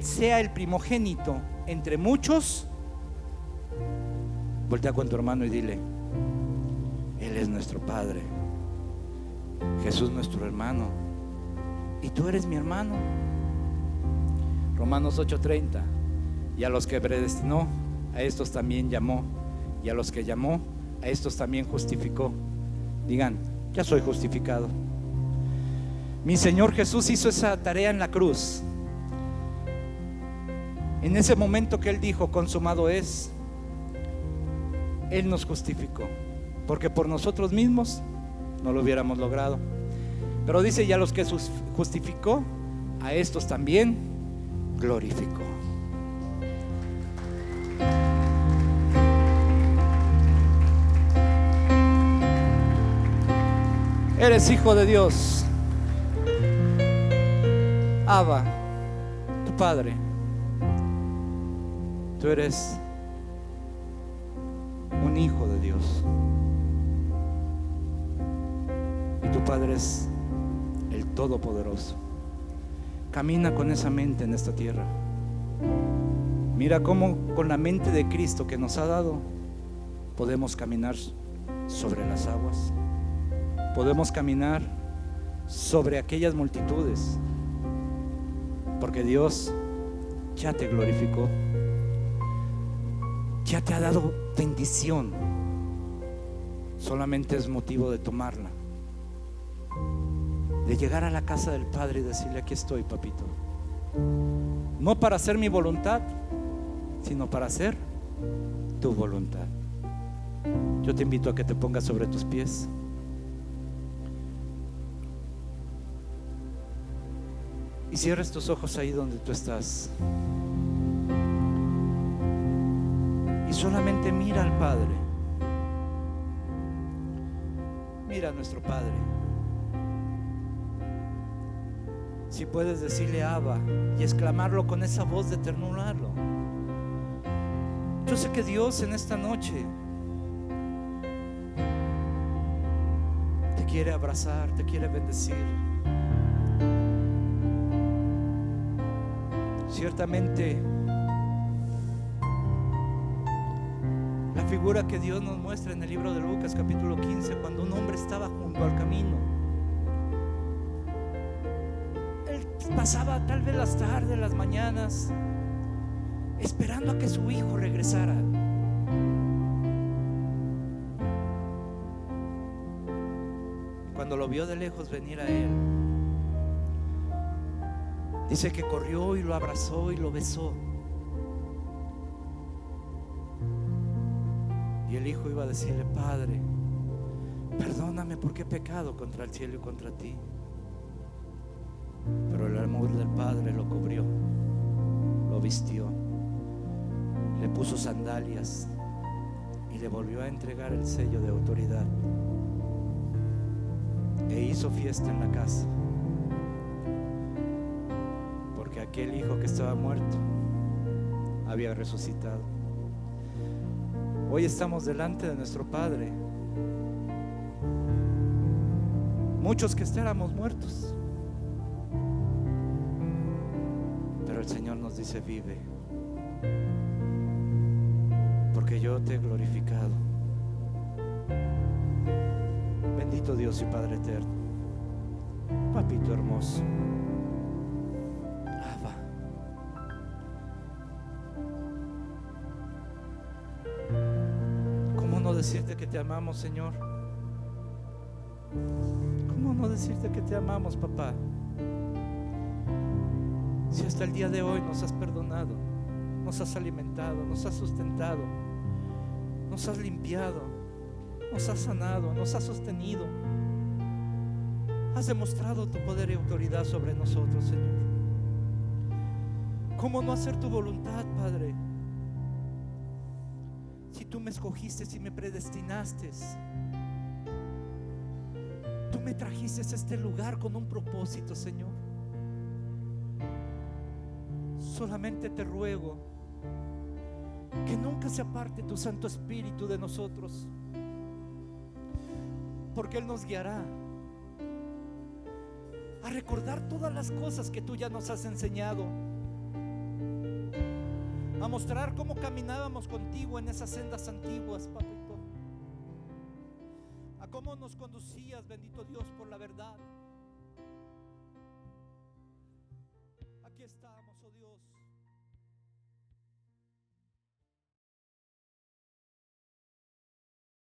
sea el primogénito entre muchos. Voltea con tu hermano y dile: Él es nuestro Padre, Jesús nuestro hermano, y tú eres mi hermano. Romanos 8:30: y a los que predestinó, a estos también llamó, y a los que llamó, a estos también justificó. Digan: ya soy justificado. Mi Señor Jesús hizo esa tarea en la cruz. En ese momento que Él dijo: consumado es, Él nos justificó, porque por nosotros mismos no lo hubiéramos logrado. Pero dice: y a los que justificó, a estos también glorificó. Eres hijo de Dios. Abba, tu Padre. Tú eres un hijo de Dios. Y tu Padre es el Todopoderoso. Camina con esa mente en esta tierra. Mira cómo con la mente de Cristo que nos ha dado podemos caminar sobre las aguas. Podemos caminar sobre aquellas multitudes, porque Dios ya te glorificó, ya te ha dado bendición. Solamente es motivo de tomarla, de llegar a la casa del Padre y decirle: aquí estoy, papito. No para hacer mi voluntad, sino para hacer tu voluntad. Yo te invito a que te pongas sobre tus pies. Y cierres tus ojos ahí donde tú estás. Y solamente mira al Padre. Mira a nuestro Padre. Si puedes decirle Abba y exclamarlo con esa voz de ternurarlo. Yo sé que Dios en esta noche te quiere abrazar, te quiere bendecir. Ciertamente la figura que Dios nos muestra en el libro de Lucas capítulo 15, cuando un hombre estaba junto al camino, él pasaba tal vez las tardes, las mañanas, esperando a que su hijo regresara. Cuando lo vio de lejos venir a él, dice que corrió y lo abrazó y lo besó. Y el hijo iba a decirle: Padre, perdóname porque he pecado contra el cielo y contra ti. Pero el amor del Padre lo cubrió, lo vistió, le puso sandalias y le volvió a entregar el sello de autoridad. E hizo fiesta en la casa, porque aquel hijo que estaba muerto había resucitado. Hoy estamos delante de nuestro Padre, muchos que éramos muertos, pero el Señor nos dice: vive, porque yo te he glorificado. Bendito Dios y Padre eterno, papito hermoso, Abba. ¿Cómo no decirte que te amamos, Señor? ¿Cómo no decirte que te amamos, papá? Si hasta el día de hoy nos has perdonado, nos has alimentado, nos has sustentado, nos has limpiado, nos has sanado, nos has sostenido, has demostrado tu poder y autoridad sobre nosotros, Señor. ¿Cómo no hacer tu voluntad, Padre? Si tú me escogiste, si me predestinaste, tú me trajiste a este lugar con un propósito, Señor. Solamente te ruego que nunca se aparte tu Santo Espíritu de nosotros, porque Él nos guiará a recordar todas las cosas que tú ya nos has enseñado, a mostrar cómo caminábamos contigo en esas sendas antiguas, papito, a cómo nos conducías, bendito Dios, por la verdad. Aquí estamos, oh Dios.